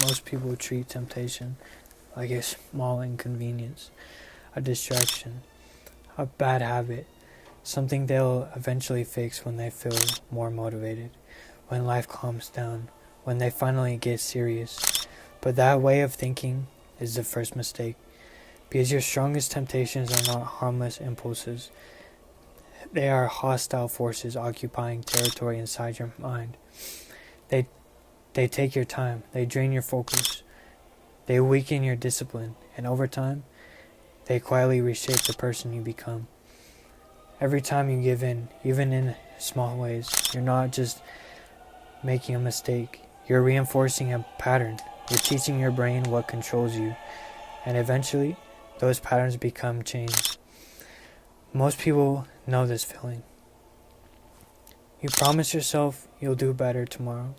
most people treat temptation like a small inconvenience, a distraction, a bad habit, something they'll eventually fix when they feel more motivated, when life calms down, when they finally get serious. But that way of thinking is the first mistake, because your strongest temptations are not harmless impulses. They are hostile forces occupying territory inside your mind. They take your time, they drain your focus, they weaken your discipline, and over time, they quietly reshape the person you become. Every time you give in, even in small ways, you're not just making a mistake, you're reinforcing a pattern. You're teaching your brain what controls you, and eventually, those patterns become chains. Most people know this feeling. You promise yourself you'll do better tomorrow.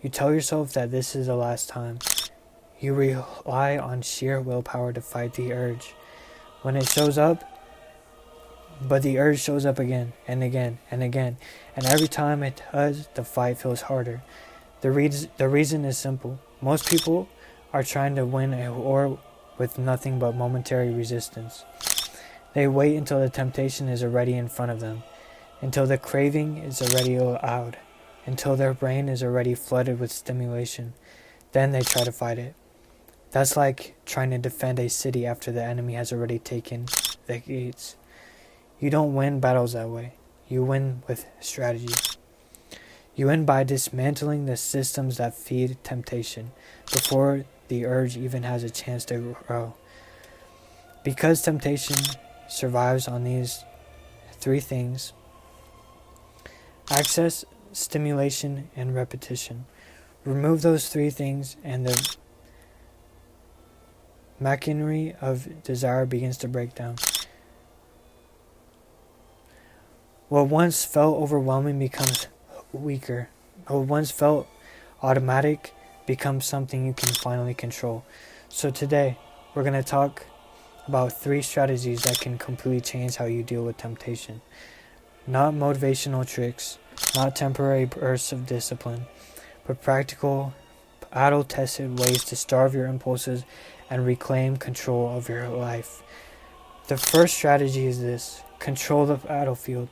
You tell yourself that this is the last time. You rely on sheer willpower to fight the urge. When it shows up, but the urge shows up again and again and again, and every time it does, the fight feels harder. The reason is simple. Most people are trying to win a war with nothing but momentary resistance. They wait until the temptation is already in front of them, until the craving is already loud, until their brain is already flooded with stimulation. Then they try to fight it. That's like trying to defend a city after the enemy has already taken the gates. You don't win battles that way. You win with strategy. You win by dismantling the systems that feed temptation before the urge even has a chance to grow. Because temptation survives on these three things: access, stimulation, and repetition. Remove those three things and the machinery of desire begins to break down. What once felt overwhelming becomes weaker. What once felt automatic becomes something you can finally control. So today, we're going to talk about 3 strategies that can completely change how you deal with temptation. Not motivational tricks, not temporary bursts of discipline, but practical, battle-tested ways to starve your impulses and reclaim control of your life. The first strategy is this: control the battlefield.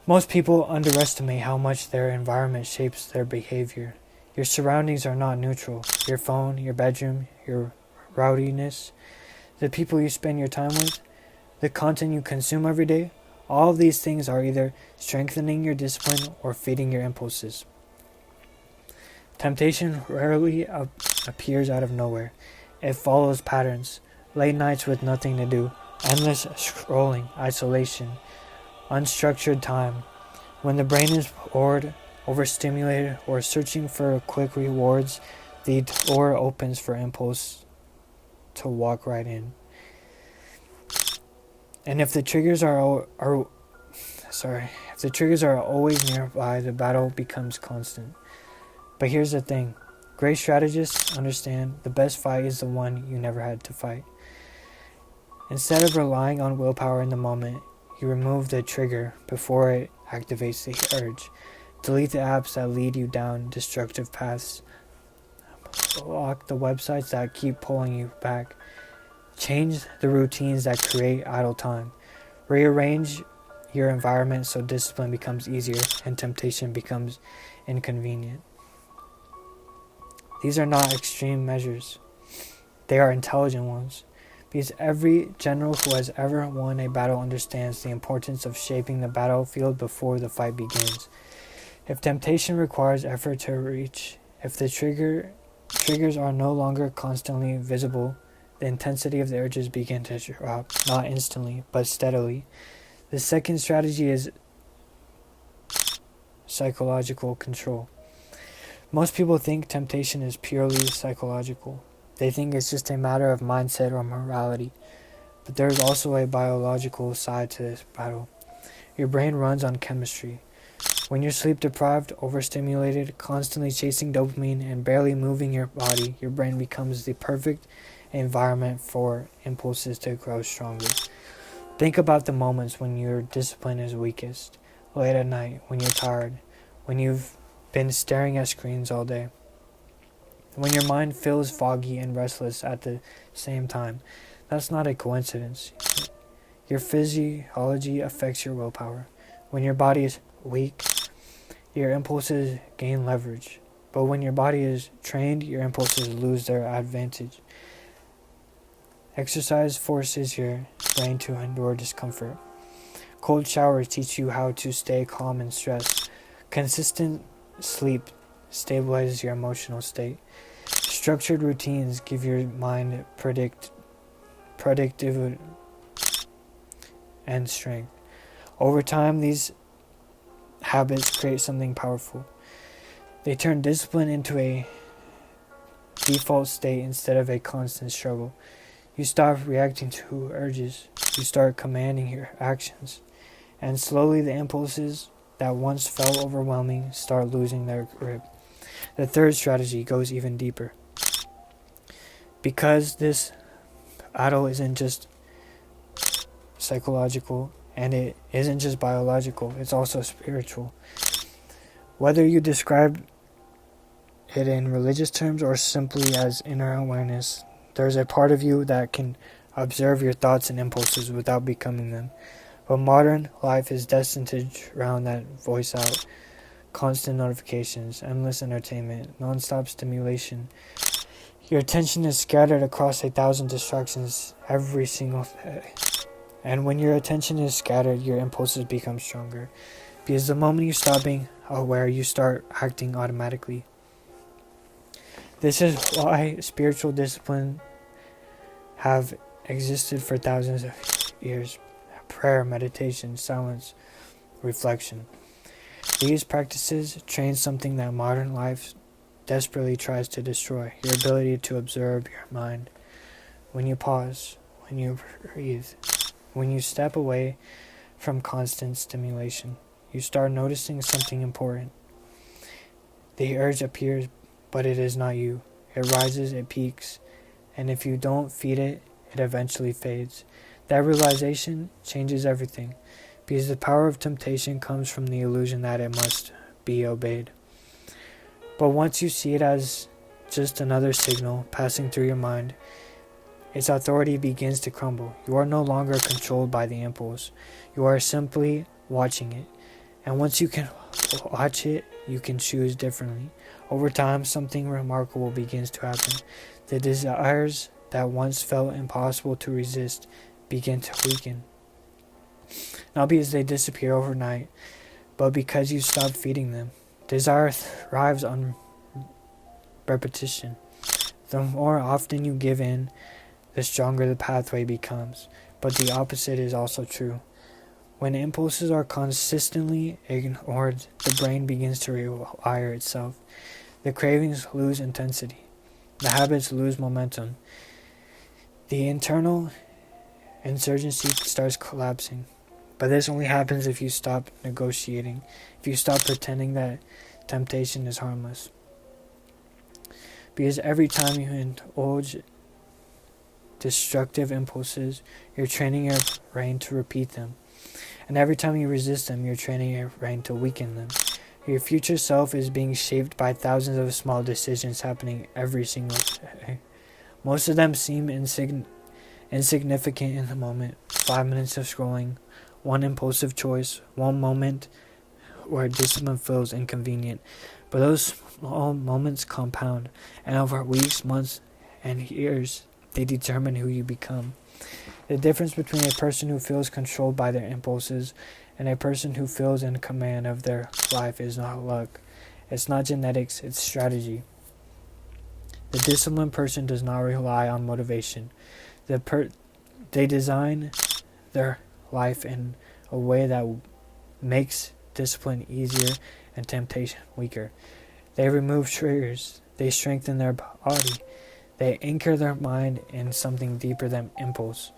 Most people underestimate how much their environment shapes their behavior. Your surroundings are not neutral. Your phone, your bedroom, your rowdiness, the people you spend your time with, the content you consume every day, all of these things are either strengthening your discipline or feeding your impulses. Temptation rarely appears out of nowhere. It follows patterns: late nights with nothing to do, endless scrolling, isolation, unstructured time. When the brain is bored, overstimulated, or searching for quick rewards, the door opens for impulse to walk right in. And if the triggers are always nearby, the battle becomes constant. But here's the thing: great strategists understand the best fight is the one you never had to fight. Instead of relying on willpower in the moment, you remove the trigger before it activates the urge. Delete the apps that lead you down destructive paths. Block the websites that keep pulling you back. Change the routines that create idle time. Rearrange your environment so discipline becomes easier and temptation becomes inconvenient. These are not extreme measures. They are intelligent ones. Because every general who has ever won a battle understands the importance of shaping the battlefield before the fight begins. If temptation requires effort to reach, if the triggers are no longer constantly visible, the intensity of the urges begin to drop, not instantly, but steadily. The second strategy is psychological control. Most people think temptation is purely psychological. They think it's just a matter of mindset or morality. But there's also a biological side to this battle. Your brain runs on chemistry. When you're sleep deprived, overstimulated, constantly chasing dopamine, and barely moving your body, your brain becomes the perfect environment for impulses to grow stronger. Think about the moments when your discipline is weakest. Late at night, when you're tired, when you've been staring at screens all day. When your mind feels foggy and restless at the same time, that's not a coincidence. Your physiology affects your willpower. When your body is weak, your impulses gain leverage. But when your body is trained, your impulses lose their advantage. Exercise forces your brain to endure discomfort. Cold showers teach you how to stay calm in stress. Consistent sleep stabilizes your emotional state. Structured routines give your mind productivity and strength. Over time, these habits create something powerful. They turn discipline into a default state instead of a constant struggle. You stop reacting to urges. You start commanding your actions. And slowly the impulses that once felt overwhelming start losing their grip. The third strategy goes even deeper. Because this battle isn't just psychological and it isn't just biological, it's also spiritual. Whether you describe it in religious terms or simply as inner awareness, there's a part of you that can observe your thoughts and impulses without becoming them. But modern life is destined to drown that voice out. Constant notifications, endless entertainment, non-stop stimulation. Your attention is scattered across 1,000 distractions every single day. And when your attention is scattered, your impulses become stronger. Because the moment you stop being aware, you start acting automatically. This is why spiritual discipline have existed for thousands of years. Prayer, meditation, silence, reflection. These practices train something that modern life desperately tries to destroy: your ability to observe your mind. When you pause, when you breathe, when you step away from constant stimulation, you start noticing something important. The urge appears, but it is not you. It rises, it peaks, and if you don't feed it, it eventually fades. That realization changes everything, because the power of temptation comes from the illusion that it must be obeyed. But once you see it as just another signal passing through your mind, its authority begins to crumble. You are no longer controlled by the impulse. You are simply watching it. And once you can watch it, you can choose differently. Over time, something remarkable begins to happen. The desires that once felt impossible to resist begin to weaken. Not because they disappear overnight, but because you stop feeding them. Desire thrives on repetition. The more often you give in, the stronger the pathway becomes. But the opposite is also true. When impulses are consistently ignored, the brain begins to rewire itself. The cravings lose intensity. The habits lose momentum. The internal insurgency starts collapsing. But this only happens if you stop negotiating, if you stop pretending that temptation is harmless. Because every time you indulge destructive impulses, you're training your brain to repeat them. And every time you resist them, you're training your brain to weaken them. Your future self is being shaped by thousands of small decisions happening every single day. Most of them seem insignificant in the moment. 5 minutes of scrolling, one impulsive choice, one moment where discipline feels inconvenient. But those small moments compound, and over weeks, months, and years, they determine who you become. The difference between a person who feels controlled by their impulses and a person who feels in command of their life is not luck. It's not genetics, it's strategy. The disciplined person does not rely on motivation. They design their life in a way that makes discipline easier and temptation weaker. They remove triggers. They strengthen their body. They anchor their mind in something deeper than impulse.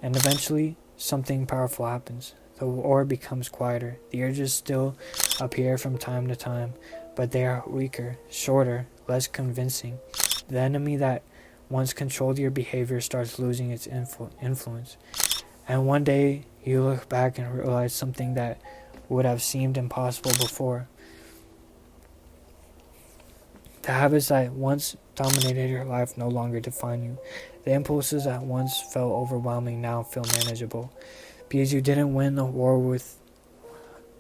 And eventually, something powerful happens. The war becomes quieter. The urges still appear from time to time, but they are weaker, shorter, less convincing. The enemy that once controlled your behavior starts losing its influence. And one day, you look back and realize something that would have seemed impossible before. The habits that once dominated your life no longer define you. The impulses that once felt overwhelming now feel manageable. Because you didn't win the war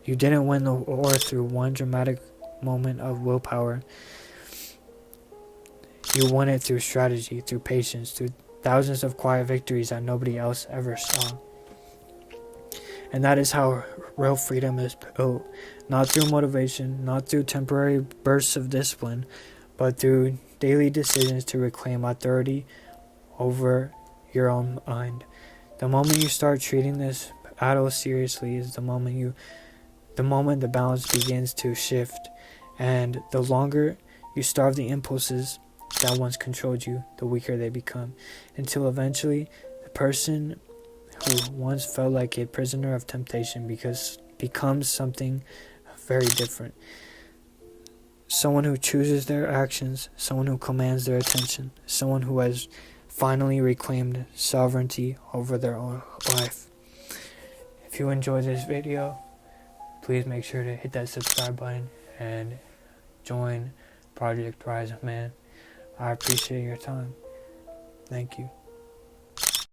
through one dramatic moment of willpower. You won it through strategy, through patience, through thousands of quiet victories that nobody else ever saw. And that is how real freedom is built. Not through motivation, not through temporary bursts of discipline, but through daily decisions to reclaim authority over your own mind. The moment you start treating this battle seriously is the moment the balance begins to shift, and the longer you starve the impulses that once controlled you, the weaker they become, until eventually the person who once felt like a prisoner of temptation becomes something very different. Someone who chooses their actions, someone who commands their attention, someone who has finally reclaimed sovereignty over their own life. If you enjoyed this video, please make sure to hit that subscribe button and join Project Rise of Man. I appreciate your time. Thank you.